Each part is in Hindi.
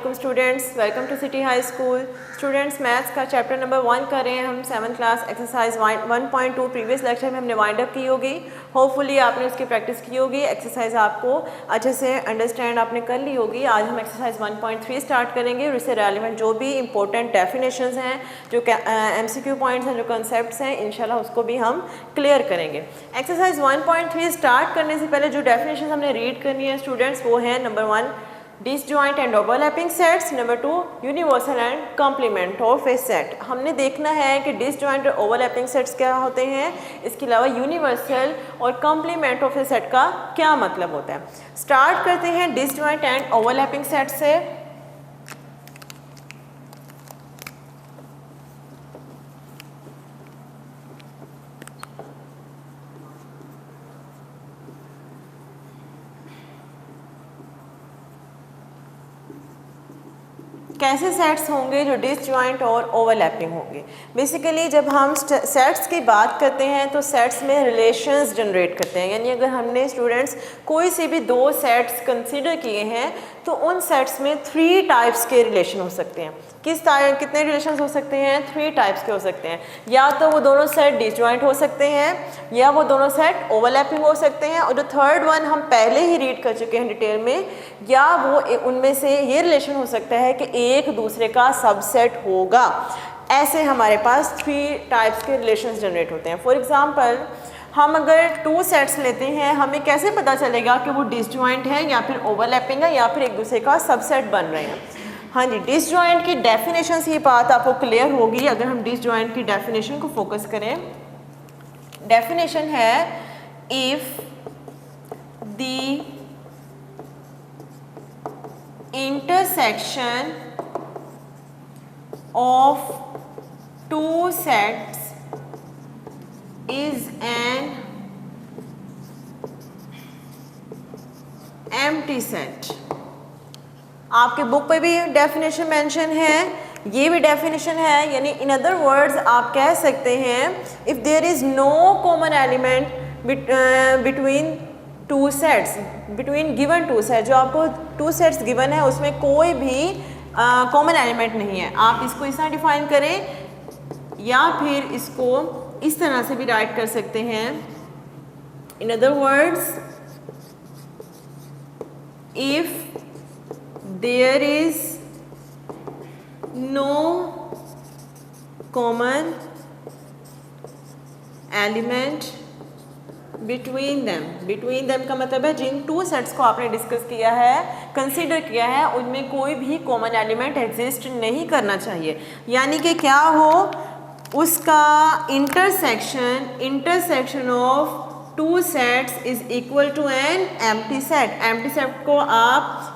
वालेकुम students, welcome to City High School. Students maths का चैप्टर नंबर 1 कर रहे हैं हम 7th class exercise 1.2। Previous lecture में हमने वाइंड अप की होगी, होपफुली आपने उसकी प्रैक्टिस की होगी, एक्सरसाइज आपको अच्छे से अंडरस्टैंड आपने कर ली होगी। आज हम एक्सरसाइज 1.3 स्टार्ट करेंगे और इससे रेलिवेंट जो भी इंपॉर्टेंट डेफिनेशंस हैं, जो MCQ पॉइंट्स हैं, जो कंसेप्ट्स हैं, इंशाल्लाह उसको भी हम क्लियर करेंगे। एक्सरसाइज 1.3 स्टार्ट करने से पहले जो डेफिनेशन हमने रीड करनी है स्टूडेंट्स, वो है number 1 disjoint and overlapping sets, number 2 universal and complement of a set. हमने देखना है कि डिसजॉइंट और ओवरलैपिंग सेट्स क्या होते हैं, इसके अलावा यूनिवर्सल और कॉम्प्लीमेंट ऑफ ए सेट का क्या मतलब होता है। स्टार्ट करते हैं डिसजॉइंट एंड ओवरलैपिंग सेट से। कैसे सेट्स होंगे जो डिसजॉइंट और ओवरलैपिंग होंगे। बेसिकली जब हम सेट्स की बात करते हैं तो सेट्स में रिलेशंस जनरेट करते हैं, यानी अगर हमने स्टूडेंट्स कोई से भी दो सेट्स कंसीडर किए हैं तो उन सेट्स में 3 टाइप्स के रिलेशन हो सकते हैं। कितने रिलेशंस हो सकते हैं? 3 टाइप्स के हो सकते हैं। या तो वो दोनों सेट डिसजॉइंट हो सकते हैं, या वो दोनों सेट ओवरलैपिंग हो सकते हैं, और जो थर्ड वन हम पहले ही रीड कर चुके हैं डिटेल में, या वो उनमें से ये रिलेशन हो सकता है कि एक दूसरे का सबसेट होगा। ऐसे हमारे पास 3 टाइप्स के रिलेशंस जनरेट होते हैं। फॉर एग्जांपल हम अगर 2 सेट्स लेते हैं, हमें कैसे पता चलेगा कि वो डिसजॉइंट है या फिर ओवरलैपिंग है या फिर एक दूसरे का सबसेट बन रहे हैं। हाँ जी, डिसजॉइंट की डेफिनेशन से ये बात आपको क्लियर होगी अगर हम डिसजॉइंट की डेफिनेशन को फोकस करें। डेफिनेशन है if the intersection of 2 sets is an empty set। आपके बुक पे भी डेफिनेशन मेंशन है, ये भी डेफिनेशन है, यानी इन अदर वर्ड्स आप कह सकते हैं if there is no common element between 2 sets, between given 2 set, जो आपको 2 सेट्स गिवन है उसमें कोई भी कॉमन एलिमेंट नहीं है। आप इसको इस तरह डिफाइन करें या फिर इसको इस तरह से भी राइट कर सकते हैं। In other words, if there is no common element between them का मतलब है जिन 2 सेट्स को आपने डिस्कस किया है, कंसीडर किया है, उनमें कोई भी कॉमन एलिमेंट एग्जिस्ट नहीं करना चाहिए। यानी कि क्या हो, उसका intersection of 2 sets is equal to an empty set. Empty set को आप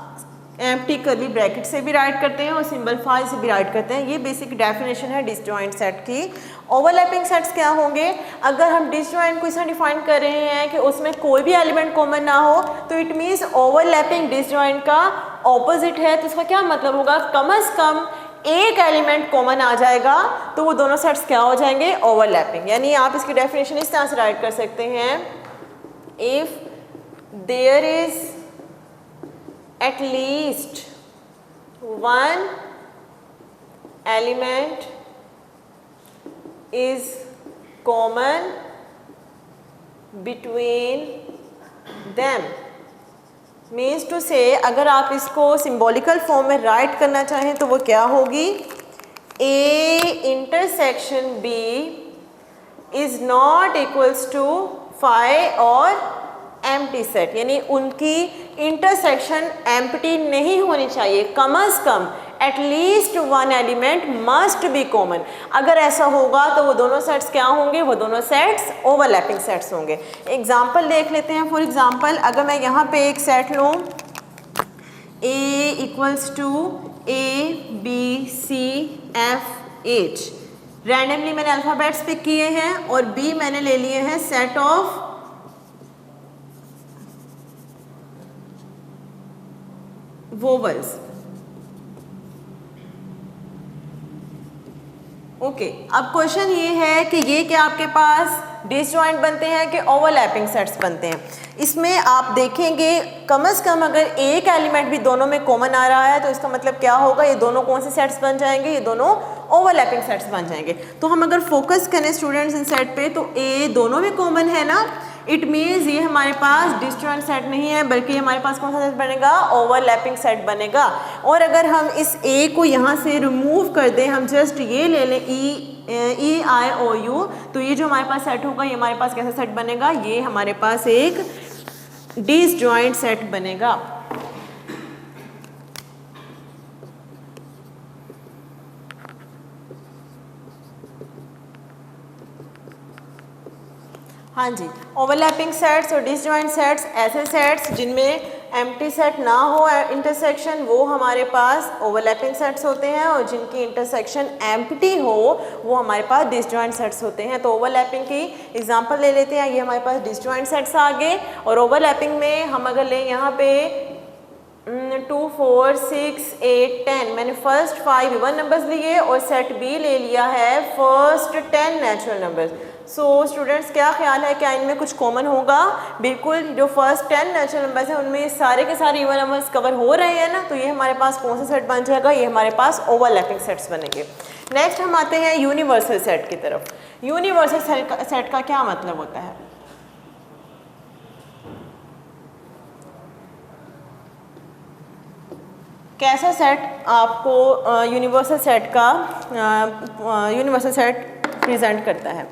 एम्प्टी कर्ली ब्रैकेट से भी राइट करते हैं और सिंबल फाई से भी राइट करते हैं। ये बेसिक डेफिनेशन है डिसजॉइंट सेट की। ओवरलैपिंग सेट्स क्या होंगे? अगर हम डिसजॉइंट को इसे डिफाइन कर रहे हैं कि उसमें कोई भी एलिमेंट कॉमन ना हो, तो इट मीन्स ओवरलैपिंग डिसजॉइंट का ऑपोजिट है। तो इसका क्या मतलब होगा? कम से कम एक एलिमेंट कॉमन आ जाएगा तो वो दोनों सेट्स क्या हो जाएंगे? ओवरलैपिंग। यानी आप इसकी डेफिनेशन इस तरह से राइट कर सकते हैं, if there is at least one element is common between them, means to say अगर आप इसको सिंबॉलिकल फॉर्म में राइट करना चाहें तो वो क्या होगी? A intersection B is not equals to phi और एम्प्टी सेट, यानी उनकी इंटरसेक्शन एम्प्टी नहीं होनी चाहिए। कम से कम at least one element must be common. अगर ऐसा होगा तो वो दोनों सेट्स क्या होंगे? वो दोनों सेट्स ओवरलैपिंग सेट्स होंगे। एग्जांपल देख लेते हैं। फॉर एग्जांपल अगर मैं यहाँ पे एक सेट लूँ, A equals to ABCFH, randomly मैंने अल्फ़ाबेट्स पिक किए हैं, और B मैंने ले लिए हैं सेट ऑफ वोवल्स। ओके, अब क्वेश्चन ये है कि ये क्या आपके पास डिसजॉइंट बनते हैं कि ओवरलैपिंग सेट्स बनते हैं। इसमें आप देखेंगे कम से कम अगर एक एलिमेंट भी दोनों में कॉमन आ रहा है तो इसका मतलब क्या होगा, ये दोनों कौन से सेट्स बन जाएंगे, ये दोनों ओवरलैपिंग सेट्स बन जाएंगे। तो हम अगर फोकस करें स्टूडेंट्स इन सेट पे तो ए दोनों में कॉमन है ना, इट मीन्स ये हमारे पास डिसजॉइंट सेट नहीं है बल्कि हमारे पास कौन सा सेट बनेगा, ओवरलैपिंग सेट बनेगा। और अगर हम इस ए को यहाँ से रिमूव कर दें, हम जस्ट ये ले लें EIOU, तो ये जो हमारे पास सेट होगा ये हमारे पास कैसा सेट बनेगा, ये हमारे पास एक डिसजॉइंट सेट बनेगा। हाँ जी, ओवरलैपिंग सेट्स और डिसजॉइंट सेट्स ऐसे सेट्स जिनमें एम्प्टी सेट ना हो इंटरसेक्शन, वो हमारे पास ओवरलैपिंग सेट्स होते हैं, और जिनकी इंटरसेक्शन एम्प्टी हो वो हमारे पास डिसजॉइंट सेट्स होते हैं। तो ओवरलैपिंग की एग्जांपल ले लेते हैं, ये हमारे पास डिसजॉइंट सेट्स आ गए। और ओवरलैपिंग में हम अगर लें यहाँ पे 2, 4, 6, 8, 10, मैंने फर्स्ट 5 इवन नंबर्स लिए और सेट बी ले लिया है first 10 natural numbers. So students क्या ख्याल है, क्या इनमें कुछ कॉमन होगा? बिल्कुल, जो फर्स्ट 10 नेचुरल नंबर्स हैं उनमें सारे के सारे इवन नंबर्स कवर हो रहे हैं ना, तो ये हमारे पास कौन सा सेट बन जाएगा, ये हमारे पास ओवरलैपिंग सेट्स बनेंगे। नेक्स्ट हम आते हैं यूनिवर्सल सेट की तरफ। यूनिवर्सल सेट का क्या मतलब होता है? कैसा सेट आपको यूनिवर्सल सेट प्रेजेंट करता है?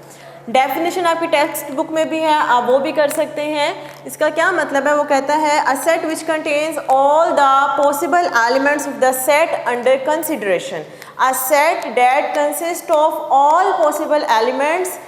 डेफिनेशन आपकी टेक्स्ट बुक में भी है, आप वो भी कर सकते हैं। इसका क्या मतलब है, वो कहता है a set which contains all the possible elements of the set under consideration, a set that consist of all possible elements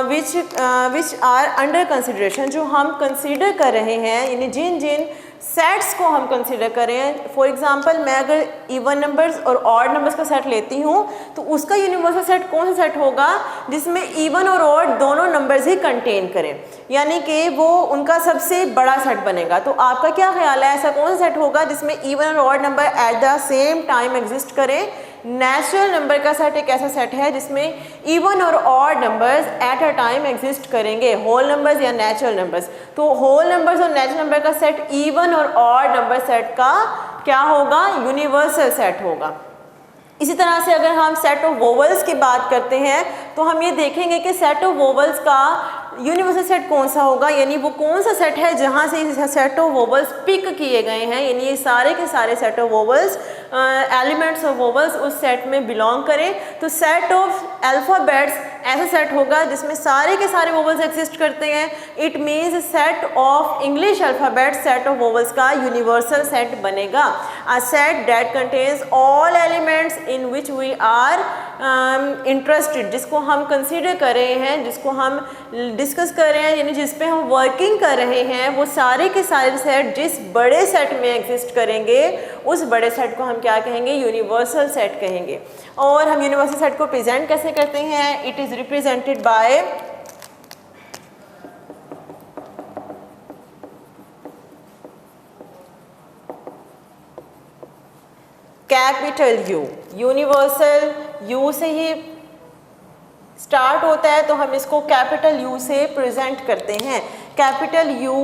which are under consideration, जो हम कंसिडर कर रहे हैं, यानी जिन जिन सेट्स को हम कंसिडर करें। फॉर एग्जांपल मैं अगर इवन नंबर्स और ऑड नंबर्स का सेट लेती हूँ तो उसका यूनिवर्सल सेट कौन सा सेट होगा, जिसमें इवन और ऑड दोनों नंबर्स ही कंटेन करें, यानी कि वो उनका सबसे बड़ा सेट बनेगा। तो आपका क्या ख्याल है, ऐसा कौन सा सेट होगा जिसमें इवन और odd number at the same time exist करें? नेचुरल नंबर का सेट एक ऐसा सेट है जिसमें इवन और odd numbers at a time exist करेंगे, होल नंबर्स या नेचुरल नंबर्स। तो होल नंबर्स और नेचुरल नंबर का सेट इवन और ऑड नंबर सेट का क्या होगा, यूनिवर्सल सेट होगा। इसी तरह से अगर हम सेट ऑफ वोवल्स की बात करते हैं तो हम ये देखेंगे कि सेट ऑफ वोवल्स का यूनिवर्सल सेट कौन सा होगा, यानी वो कौन सा सेट है जहाँ से सेट ऑफ वोवल्स पिक किए गए हैं, यानी ये सारे के सारे set of vowels elements of vowels उस सेट में बिलोंग करें। तो सेट ऑफ अल्फ़ाबेट्स ऐसा सेट होगा जिसमें सारे के सारे वोवल्स एग्जिस्ट करते हैं। It means set of English alphabet set of vowels का यूनिवर्सल सेट बनेगा। A set that contains all elements in which we are interested, जिसको हम कंसीडर कर रहे हैं, जिसको हम डिस्कस कर रहे हैं, यानी जिस पे हम वर्किंग कर रहे हैं, वो सारे के सारे सेट जिस बड़े सेट में एग्जिस्ट करेंगे उस बड़े सेट को हम क्या कहेंगे, यूनिवर्सल सेट कहेंगे। और हम यूनिवर्सल सेट को प्रेजेंट कैसे करते हैं? It is represented by capital you. Universal you से ही स्टार्ट होता है तो हम इसको कैपिटल यू से प्रेजेंट करते हैं। कैपिटल यू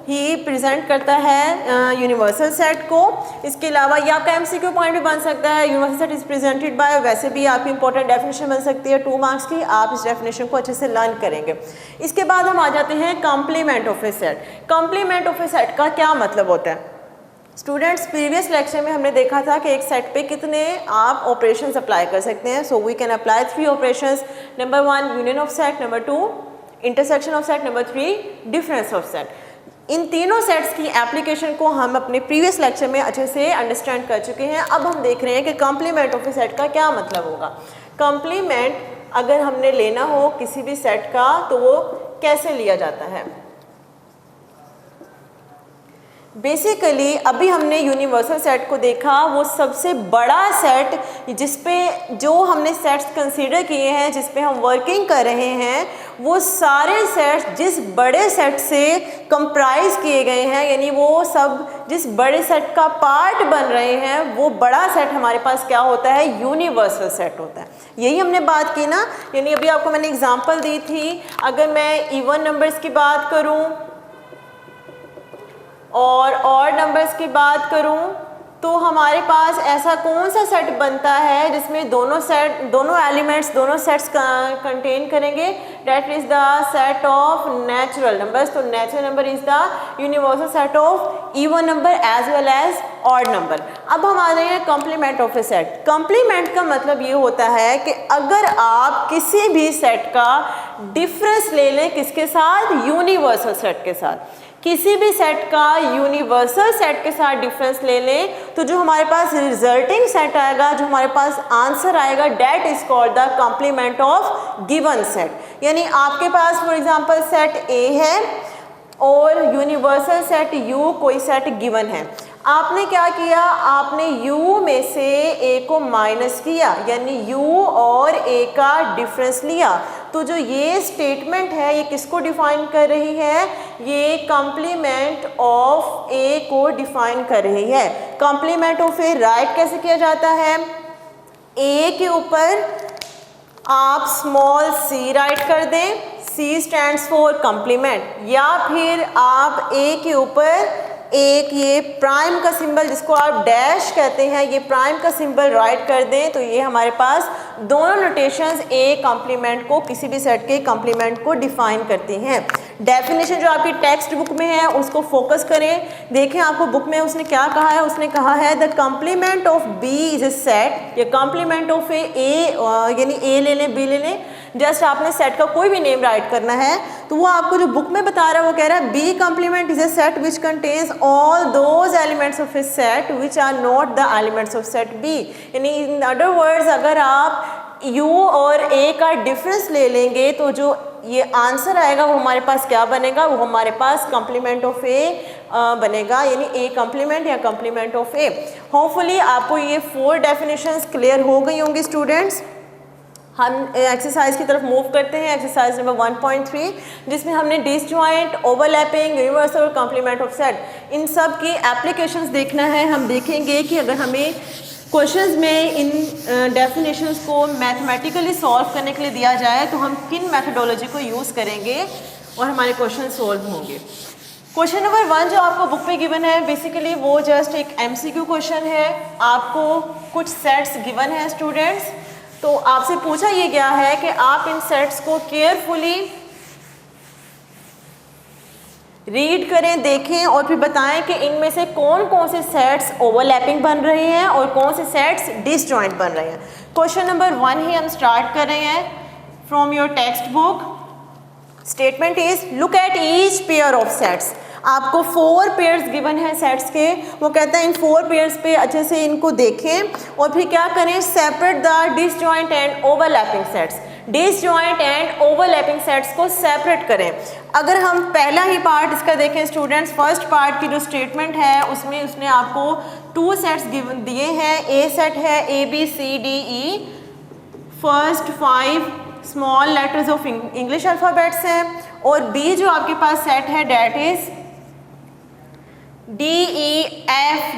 ही प्रेजेंट करता है यूनिवर्सल सेट को। इसके अलावा या आपका एमसीक्यू पॉइंट भी बन सकता है, universal set is presented by, वैसे भी आपकी इंपॉर्टेंट डेफिनेशन बन सकती है 2 मार्क्स की, आप इस डेफिनेशन को अच्छे से लर्न करेंगे। इसके बाद हम आ जाते हैं complement of a set. Complement of a set का क्या मतलब होता है? स्टूडेंट्स, प्रीवियस लेक्चर में हमने देखा था कि एक सेट पे कितने आप ऑपरेशंस अप्लाई कर सकते हैं। So we can apply 3 operations. Number 1 union of set, number 2 intersection of set, number 3 difference of set. इन तीनों सेट्स की एप्लीकेशन को हम अपने प्रीवियस लेक्चर में अच्छे से अंडरस्टैंड कर चुके हैं। अब हम देख रहे हैं कि कॉम्प्लीमेंट ऑफ ए सेट का क्या मतलब होगा। कॉम्प्लीमेंट अगर हमने लेना हो किसी भी सेट का तो वो कैसे लिया जाता है? बेसिकली अभी हमने यूनिवर्सल सेट को देखा, वो सबसे बड़ा सेट जिस पे जो हमने सेट्स कंसीडर किए हैं, जिस पे हम वर्किंग कर रहे हैं, वो सारे सेट्स जिस बड़े सेट से कंप्राइज किए गए हैं, यानी वो सब जिस बड़े सेट का पार्ट बन रहे हैं, वो बड़ा सेट हमारे पास क्या होता है, यूनिवर्सल सेट होता है। यही हमने बात की ना, यानी अभी आपको मैंने एग्जांपल दी थी, अगर मैं इवन नंबर्स की बात करूं और ऑड नंबर्स की बात करूं, तो हमारे पास ऐसा कौन सा सेट बनता है जिसमें दोनों एलिमेंट्स दोनों सेट्स कंटेन करेंगे, that is the set of natural numbers. तो natural number is the universal set of even number as well as odd number. अब हम आ रहे हैं complement of a set. Complement का मतलब ये होता है कि अगर आप किसी भी सेट का डिफरेंस ले लें, किसके साथ, यूनिवर्सल सेट के साथ, किसी भी सेट का यूनिवर्सल सेट के साथ डिफरेंस ले लें, तो जो हमारे पास रिजल्टिंग सेट आएगा, जो हमारे पास आंसर आएगा, that is called the complement of given set. यानी आपके पास फॉर एग्जांपल सेट ए है और यूनिवर्सल सेट यू कोई सेट गिवन है। आपने क्या किया, आपने u में से a को माइनस किया, यानी u और a का डिफरेंस लिया। तो जो ये स्टेटमेंट है ये किसको डिफाइन कर रही है, ये कॉम्प्लीमेंट ऑफ a को डिफाइन कर रही है। कॉम्प्लीमेंट ऑफ a राइट कैसे किया जाता है, a के ऊपर आप स्मॉल c राइट कर दें, c स्टैंड्स फॉर कॉम्प्लीमेंट, या फिर आप a के ऊपर एक ये प्राइम का सिंबल जिसको आप डैश कहते हैं, ये प्राइम का सिंबल राइट कर दें, तो ये हमारे पास दोनों नोटेशंस ए कॉम्प्लीमेंट को, किसी भी सेट के कॉम्प्लीमेंट को डिफाइन करती हैं। डेफिनेशन जो आपकी टेक्स्ट बुक में है उसको फोकस करें, देखें आपको बुक में उसने क्या कहा है। उसने कहा है the complement of B is a set, या कॉम्प्लीमेंट ऑफ ए यानी ए ले लें, बी ले लें, जस्ट आपने सेट का कोई भी नेम राइट करना है, तो वो आपको जो बुक में बता रहा है वो कह रहा है B complement is a set which contains all those elements of a set which are not the elements of set B. यानी इन अदर वर्ड्स अगर आप u और a का डिफरेंस ले लेंगे तो जो ये आंसर आएगा वो हमारे पास क्या बनेगा, वो हमारे पास कॉम्प्लीमेंट ऑफ a बनेगा, यानी a कॉम्प्लीमेंट या कॉम्प्लीमेंट ऑफ a। होपफुली आपको ये 4 डेफिनेशंस क्लियर हो गई होंगी स्टूडेंट्स। हम एक्सरसाइज की तरफ मूव करते हैं, एक्सरसाइज नंबर 1.3, जिसमें हमने डिसजॉइंट, ओवरलैपिंग, यूनिवर्सल और कॉम्प्लीमेंट ऑफ सेट, इन सब की एप्लीकेशंस देखना है। हम देखेंगे कि अगर हमें क्वेश्चंस में इन डेफिनेशंस को मैथमेटिकली सॉल्व करने के लिए दिया जाए तो हम किन मेथडोलॉजी को यूज़ करेंगे और हमारे क्वेश्चन सॉल्व होंगे। क्वेश्चन नंबर 1 जो आपको बुक पे गिवन है, बेसिकली वो जस्ट एक MCQ क्वेश्चन है। आपको कुछ सेट्स गिवन है स्टूडेंट्स, तो आपसे पूछा ये गया है कि आप इन सेट्स को केयरफुली रीड करें, देखें और फिर बताएं कि इनमें से कौन कौन से सेट्स ओवरलैपिंग बन रहे हैं और कौन से सेट्स डिसजॉइंट बन रहे हैं। क्वेश्चन नंबर 1 ही हम स्टार्ट कर रहे हैं from your text book. Statement is look at each pair of sets. आपको 4 पेयर्स गिवन है सेट्स के, वो कहता है इन 4 पेयर्स पे अच्छे से इनको देखें और फिर क्या करें, separate the disjoint and overlapping sets. Disjoint and overlapping sets को सेपरेट करें। अगर हम पहला ही पार्ट इसका देखें स्टूडेंट्स, फर्स्ट पार्ट की जो स्टेटमेंट है उसमें उसने आपको 2 सेट्स गिवन दिए हैं। ए सेट है ABCDE, first 5 small letters of English alphabets हैं, और बी जो आपके पास सेट है that is DEFGH।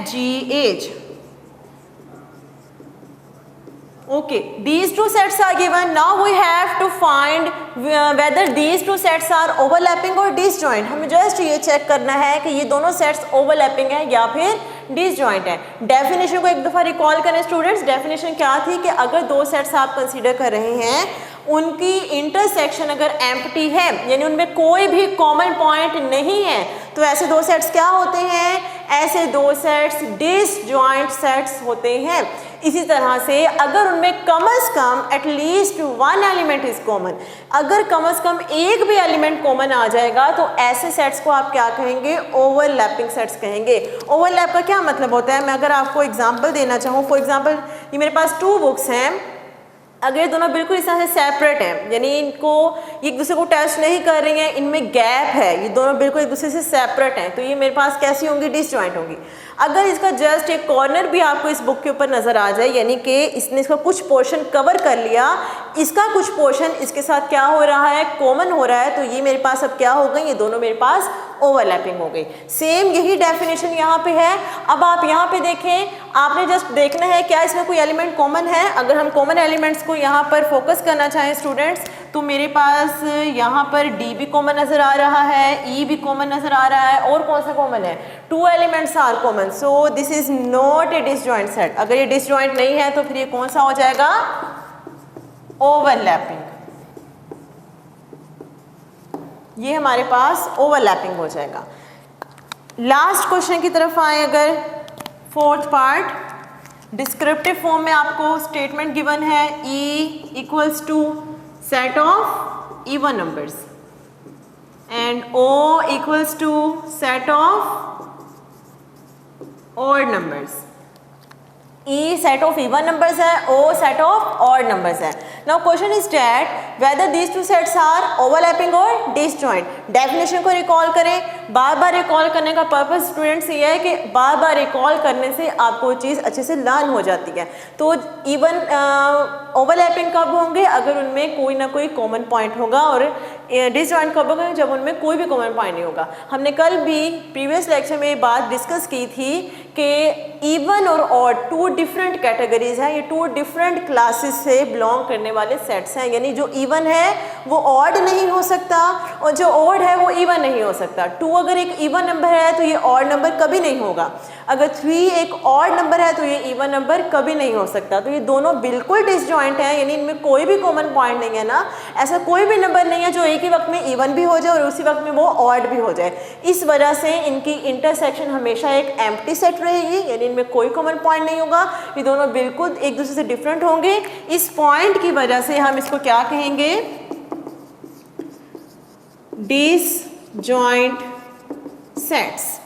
Okay, these 2 sets are given. Now we have to find whether these 2 sets are overlapping or disjoint. हमें जस्ट ये चेक करना है कि ये दोनों सेट्स ओवरलैपिंग है या फिर डिसजॉइंट है। डेफिनेशन को एक दफ़ा रिकॉल करें स्टूडेंट्स। डेफिनेशन क्या थी कि अगर 2 सेट्स आप कंसीडर कर रहे हैं, उनकी इंटरसेक्शन अगर एम्प्टी है, यानी उनमें कोई भी कॉमन पॉइंट नहीं है, तो ऐसे 2 सेट्स क्या होते हैं, ऐसे 2 सेट्स डिसजॉइंट सेट्स होते हैं। इसी तरह से अगर उनमें कम से कम एटलीस्ट 1 एलिमेंट इज कॉमन, अगर कम से कम एक भी एलिमेंट कॉमन आ जाएगा तो ऐसे सेट्स को आप क्या कहेंगे, ओवरलैपिंग सेट्स कहेंगे। ओवरलैप का क्या मतलब होता है, मैं अगर आपको एग्जांपल देना चाहूँ, फॉर एग्जांपल ये मेरे पास 2 बुक्स हैं, अगर ये दोनों बिल्कुल इस तरह से सेपरेट हैं, यानी इनको एक दूसरे को टच नहीं कर रही हैं, इनमें गैप है, ये दोनों बिल्कुल एक दूसरे से सेपरेट हैं, तो ये मेरे पास कैसी होंगी, डिसजॉइंट होंगी। अगर इसका जस्ट एक कॉर्नर भी आपको इस बुक के ऊपर नज़र आ जाए, यानी कि इसने इसका कुछ पोर्शन कवर कर लिया, इसका कुछ पोर्शन इसके साथ क्या हो रहा है, कॉमन हो रहा है, तो ये मेरे पास अब क्या हो गई, ये दोनों मेरे पास ओवरलैपिंग हो गई। सेम यही डेफिनेशन यहाँ पे है। अब आप यहाँ पे देखें, आपने जस्ट देखना है क्या इसमें कोई एलिमेंट कॉमन है। अगर हम कॉमन एलिमेंट्स को यहाँ पर फोकस करना चाहें स्टूडेंट्स, तो मेरे पास यहाँ पर डी भी कॉमन नज़र आ रहा है, ई भी कॉमन नज़र आ रहा है, और कौन सा कॉमन है, 2 elements are common, so this is not a disjoint set. अगर ये डिसजॉइंट नहीं है तो फिर ये कौन सा हो जाएगा, ओवरलैपिंग। ये हमारे पास ओवरलैपिंग हो जाएगा। लास्ट क्वेश्चन की तरफ आए, अगर फोर्थ पार्ट, डिस्क्रिप्टिव फॉर्म में आपको स्टेटमेंट गिवन है, E equals to set of even numbers and O equals to set of odd numbers. E set of even numbers है, O set of odd numbers है। Now question is that whether these two sets are overlapping और डिसजॉइंट। डेफिनेशन को रिकॉल करें, बार बार रिकॉल करने का पर्पस स्टूडेंट्स ये है कि बार बार रिकॉल करने से आपको चीज़ अच्छे से लर्न हो जाती है। तो इवन ओवरलैपिंग कब होंगे, अगर उनमें कोई ना कोई कॉमन पॉइंट होगा, और डिसजॉइंट कब होगा, जब उनमें कोई भी कॉमन पॉइंट नहीं होगा। हमने कल भी प्रीवियस लेक्चर में ये बात डिस्कस की थी कि इवन और ऑड 2 डिफरेंट कैटेगरीज हैं, ये 2 डिफरेंट क्लासेस से बिलोंग करने वाले सेट्स हैं, यानी जो इवन है वो ऑड नहीं हो सकता और जो ऑड है वो इवन नहीं हो सकता। 2 अगर एक इवन नंबर है तो ये ऑड नंबर कभी नहीं होगा, अगर 3 एक ऑड नंबर है तो ये इवन नंबर कभी नहीं हो सकता। तो ये दोनों बिल्कुल डिसजॉइंट हैं, यानी इनमें कोई भी कॉमन पॉइंट नहीं है ना, ऐसा कोई भी नंबर नहीं है जो एक ही वक्त में इवन भी हो जाए और उसी वक्त में वो ऑड भी हो जाए। इस वजह से इनकी इंटरसेक्शन हमेशा एक एम्प्टी सेट रहेगी, यानी इनमें कोई कॉमन पॉइंट नहीं होगा, ये दोनों बिल्कुल एक दूसरे से डिफरेंट होंगे। इस पॉइंट की वजह से हम इसको क्या कहेंगे, डिसजॉइंट सेट्स।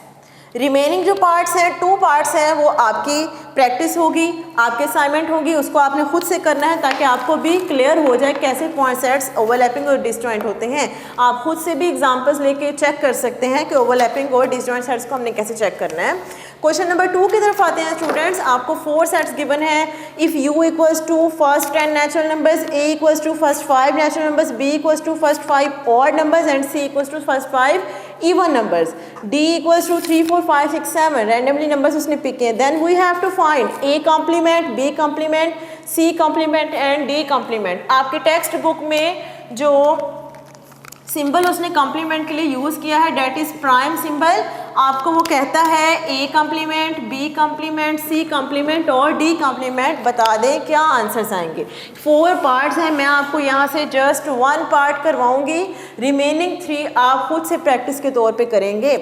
रिमेनिंग जो पार्ट्स हैं, 2 पार्ट्स हैं, वो आपकी प्रैक्टिस होगी, आपके असाइनमेंट होगी, उसको आपने खुद से करना है ताकि आपको भी क्लियर हो जाए कैसे पॉइंट सेट्स ओवरलैपिंग और डिसजॉइंट होते हैं। आप खुद से भी एग्जांपल्स लेके चेक कर सकते हैं कि ओवरलैपिंग और डिसजॉइंट सेट्स को हमने कैसे चेक करना है। क्वेश्चन नंबर 2 की तरफ आते हैं स्टूडेंट्स। आपको 4 सेट्स गिवन है। If U equals to first 10 natural numbers, A equals to first 5 natural numbers, B equals to first 5 odd numbers and C equals to first 5 even numbers, D equals to 3 4 5 6 7 randomly numbers उसने पिक किए। then we have to find A complement, B complement, C complement and D complement। आपके टेक्स्ट बुक में जो सिंबल उसने कॉम्प्लीमेंट के लिए यूज़ किया है डेट इज़ प्राइम सिंबल। आपको वो कहता है A complement, B complement, C complement और D कॉम्प्लीमेंट। बता दें क्या आंसर्स आएंगे। 4 पार्ट्स हैं, मैं आपको यहाँ से जस्ट 1 पार्ट करवाऊँगी, रिमेनिंग 3 आप खुद से प्रैक्टिस के तौर पे करेंगे।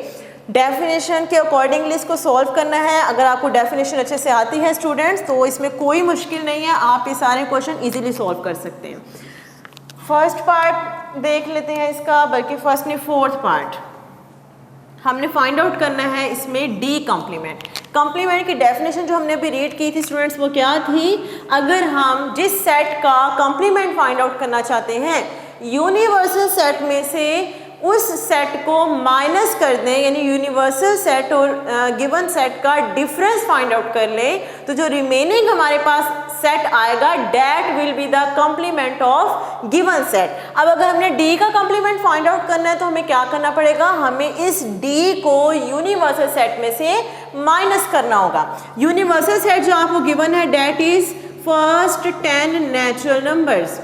डेफिनेशन के अकॉर्डिंगली इसको सॉल्व करना है। अगर आपको डेफिनेशन अच्छे से आती है स्टूडेंट्स तो इसमें कोई मुश्किल नहीं है, आप ये सारे क्वेश्चन ईजिली सॉल्व कर सकते हैं। फर्स्ट पार्ट देख लेते हैं इसका, बल्कि फर्स्ट नहीं 4th पार्ट हमने फाइंड आउट करना है इसमें डी कॉम्प्लीमेंट। कॉम्प्लीमेंट की डेफिनेशन जो हमने अभी रीड की थी स्टूडेंट्स वो क्या थी, अगर हम जिस सेट का कॉम्प्लीमेंट फाइंड आउट करना चाहते हैं यूनिवर्सल सेट में से उस सेट को माइनस कर दें, यानी यूनिवर्सल सेट और गिवन सेट का डिफरेंस फाइंड आउट कर लें, तो जो रिमेनिंग हमारे पास सेट आएगा that will be the complement of given set. अब अगर हमने डी का कॉम्प्लीमेंट फाइंड आउट करना है तो हमें क्या करना पड़ेगा, हमें इस डी को यूनिवर्सल सेट में से माइनस करना होगा। यूनिवर्सल सेट जो आपको गिवन है that is first 10 natural numbers,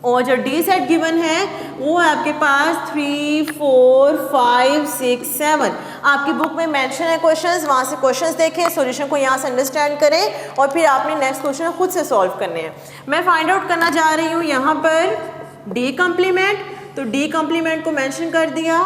और जो डी सेट गिवन है वो है आपके पास 3 4 5 6 7। आपकी बुक में मेंशन है क्वेश्चंस, वहाँ से क्वेश्चंस देखें, सॉल्यूशन को यहाँ से अंडरस्टैंड करें और फिर आपने नेक्स्ट क्वेश्चन खुद से सॉल्व करने हैं। मैं फाइंड आउट करना जा रही हूँ यहाँ पर डी कॉम्प्लीमेंट, तो डी कॉम्प्लीमेंट को मेंशन कर दिया,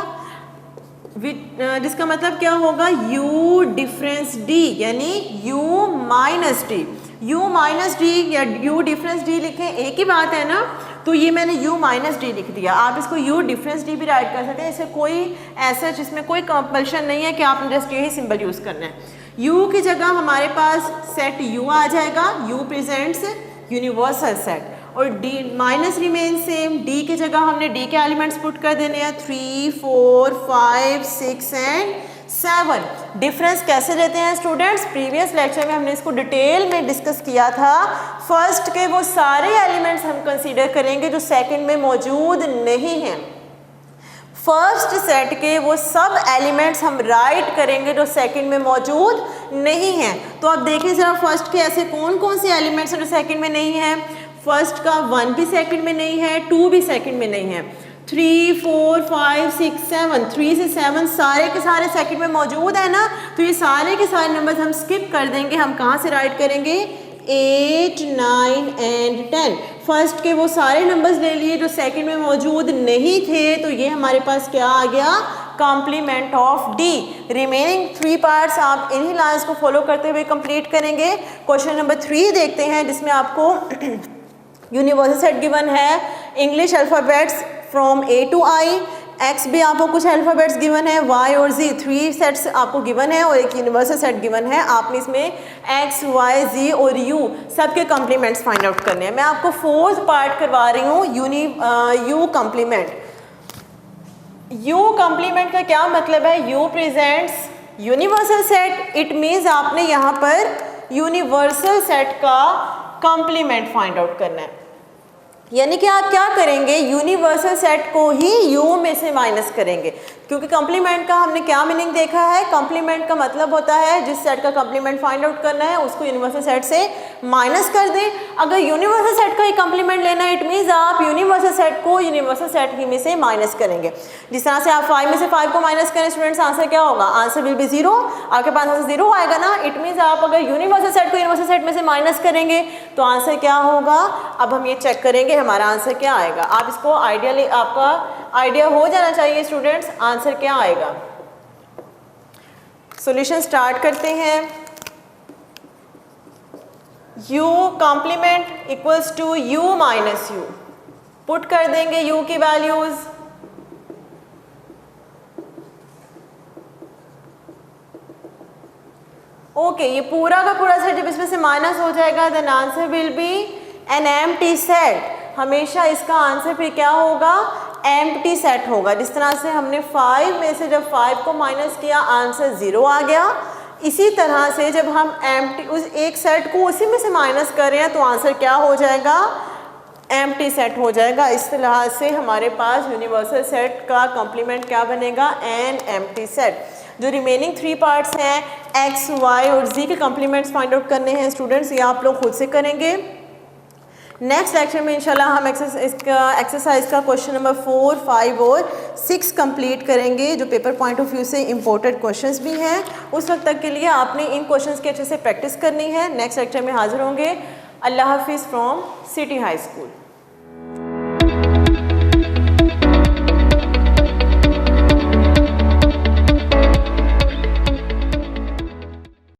जिसका मतलब क्या होगा u डिफरेंस d, यानी u minus D. u minus D या u डिफरेंस d लिखें एक ही बात है ना, तो ये मैंने u माइनस डी लिख दिया। आप इसको u डिफरेंस d भी राइट कर सकते हैं, इससे कोई ऐसा जिसमें कोई कंपल्शन नहीं है कि आपने जस्ट यही सिंबल यूज़ करना है। U की जगह हमारे पास सेट U आ जाएगा, U प्रेजेंट्स यूनिवर्सल सेट, और D minus remain same, D की जगह हमने D के एलिमेंट्स पुट कर देने हैं 3, 4, 5, 6 एंड 7। डिफरेंस कैसे लेते हैं स्टूडेंट्स, प्रीवियस लेक्चर में हमने इसको डिटेल में डिस्कस किया था। फर्स्ट के वो सारे एलिमेंट्स हम कंसीडर करेंगे जो सेकंड में मौजूद नहीं हैं, फर्स्ट सेट के वो सब एलिमेंट्स हम राइट करेंगे जो सेकंड में मौजूद नहीं हैं। तो अब देखिए ज़रा फर्स्ट के ऐसे कौन कौन से एलिमेंट्स हैं जो सेकंड में नहीं हैं। फर्स्ट का 1 भी सेकंड में नहीं है, 2 भी सेकंड में नहीं है, 3, 4, 5, 6, 7, 3 से 7 सारे के सारे सेकंड में मौजूद है ना। तो ये सारे के सारे नंबर्स हम स्किप कर देंगे, हम कहाँ से राइट करेंगे 8, 9 एंड 10। फर्स्ट के वो सारे नंबर्स ले लिए जो सेकंड में मौजूद नहीं थे, तो ये हमारे पास क्या आ गया, complement of D. Remaining 3 parts आप इन्हीं लाइंस को फॉलो करते हुए कंप्लीट करेंगे। क्वेश्चन नंबर 3 देखते हैं, जिसमें आपको यूनिवर्सल सेट गिवन है, English alphabets from A to I, x भी आपको कुछ अल्फ़ाबेट्स गिवन है, वाई और जी 3 सेट्स आपको गिवन है और एक यूनिवर्सल सेट गिवन है। आपने इसमें एक्स, वाई, जी और यू सबके कॉम्प्लीमेंट्स फाइंड आउट करने हैं। मैं आपको 4th पार्ट करवा रही हूँ, यू कॉम्प्लीमेंट। यू कॉम्प्लीमेंट का क्या मतलब है, you presents universal set, it means आपने यहाँ पर यूनिवर्सल सेट का कॉम्प्लीमेंट फाइंड आउट करना है। यानी कि आप क्या करेंगे, यूनिवर्सल सेट को ही यू में से माइनस करेंगे, क्योंकि कॉम्प्लीमेंट का हमने क्या मीनिंग देखा है, कॉम्प्लीमेंट का मतलब होता है जिस सेट का कॉम्प्लीमेंट फाइंड आउट करना है उसको यूनिवर्सल सेट से माइनस कर दें। अगर यूनिवर्सल सेट का ही कॉम्प्लीमेंट लेना है, इट मीन्स आप यूनिवर्सल सेट को यूनिवर्सल सेट ही में से माइनस करेंगे। जिस तरह से आप 5 में से 5 को माइनस करें स्टूडेंट्स, आंसर क्या होगा, आंसर विल बी 0। आपके पास आंसर 0 आएगा ना, इट मीन्स आप अगर यूनिवर्सल सेट को यूनिवर्सल सेट में से माइनस करेंगे तो आंसर क्या होगा। अब हम ये चेक करेंगे हमारा आंसर क्या आएगा। आप इसको आपका आइडिया हो जाना चाहिए स्टूडेंट्स, आंसर क्या आएगा। सॉल्यूशन स्टार्ट करते हैं। u complement equals to u minus u, put कर देंगे u की वैल्यूज। ओके, ये पूरा का पूरा सेट जब इसमें से माइनस हो जाएगा then answer will be an empty set. हमेशा इसका आंसर फिर क्या होगा, एम्प्टी सेट होगा। जिस तरह से हमने 5 में से जब 5 को माइनस किया आंसर 0 आ गया, इसी तरह से जब हम एम्प्टी उस एक सेट को उसी में से माइनस कर रहे हैं तो आंसर क्या हो जाएगा, एम्प्टी सेट हो जाएगा। इस तरह से हमारे पास यूनिवर्सल सेट का कॉम्प्लीमेंट क्या बनेगा, एन एम्प्टी सेट। जो रिमेनिंग 3 पार्ट्स हैं, एक्स, वाई और जी के कॉम्प्लीमेंट्स फाइंड आउट करने हैं स्टूडेंट्स, ये आप लोग खुद से करेंगे। नेक्स्ट लेक्चर में इंशाल्लाह हम एक्सरसाइज का क्वेश्चन नंबर 4, 5 और 6 कंप्लीट करेंगे, जो पेपर पॉइंट ऑफ व्यू से इंपॉर्टेंट क्वेश्चंस भी हैं। उस वक्त तक के लिए आपने इन क्वेश्चंस की अच्छे से प्रैक्टिस करनी है। नेक्स्ट लेक्चर में हाजिर होंगे। अल्लाह हाफिज़ फ्रॉम सिटी हाई स्कूल।